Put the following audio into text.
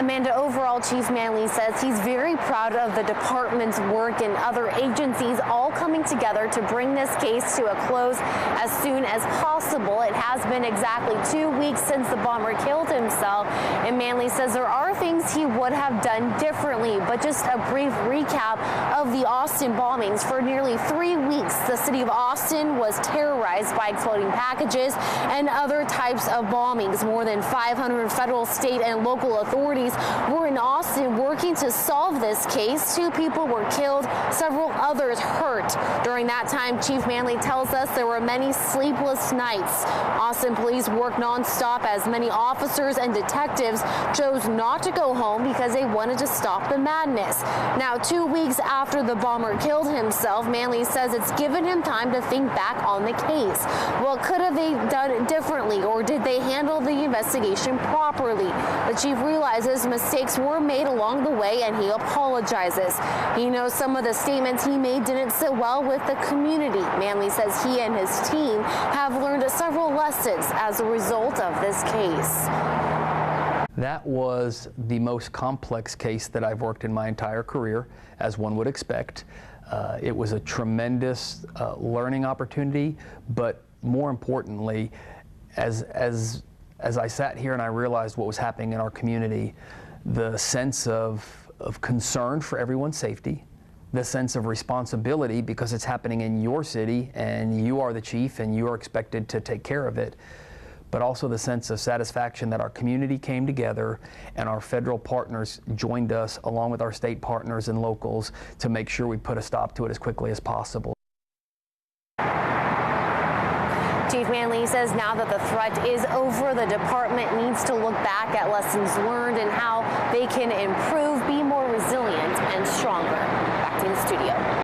Amanda, overall, Chief Manley says he's very proud of the department's work and other agencies all coming together to bring this case to a close as soon as possible. It has been exactly 2 weeks since the bomber killed himself, and Manley says there are things he would have done differently. But just a brief recap of the Austin bombings. For nearly 3 weeks, the city of Austin was terrorized by exploding packages and other types of bombings. More than 500 federal, state, and local authorities were in Austin working to solve this case. 2 people were killed, several others hurt. During that time, Chief Manley tells us there were many sleepless nights. Austin police worked nonstop as many officers and detectives chose not to go home because they wanted to stop the madness. Now, 2 weeks after the bomber killed himself, Manley says it's given him time to think back on the case. Well, could have they done it differently, or did they handle the investigation properly? The chief realizes mistakes were made along the way, and he apologizes. He knows some of the statements he made didn't sit well with the community. Manley says he and his team have learned several lessons as a result of this case. That was the most complex case that I've worked in my entire career, as one would expect. It was a tremendous learning opportunity, but more importantly, as I sat here and I realized what was happening in our community, the sense of concern for everyone's safety, the sense of responsibility because it's happening in your city and you are the chief and you are expected to take care of it, but also the sense of satisfaction that our community came together and our federal partners joined us along with our state partners and locals to make sure we put a stop to it as quickly as possible. Chief Manley says now that the threat is over, the department needs to look back at lessons learned and how they can improve, be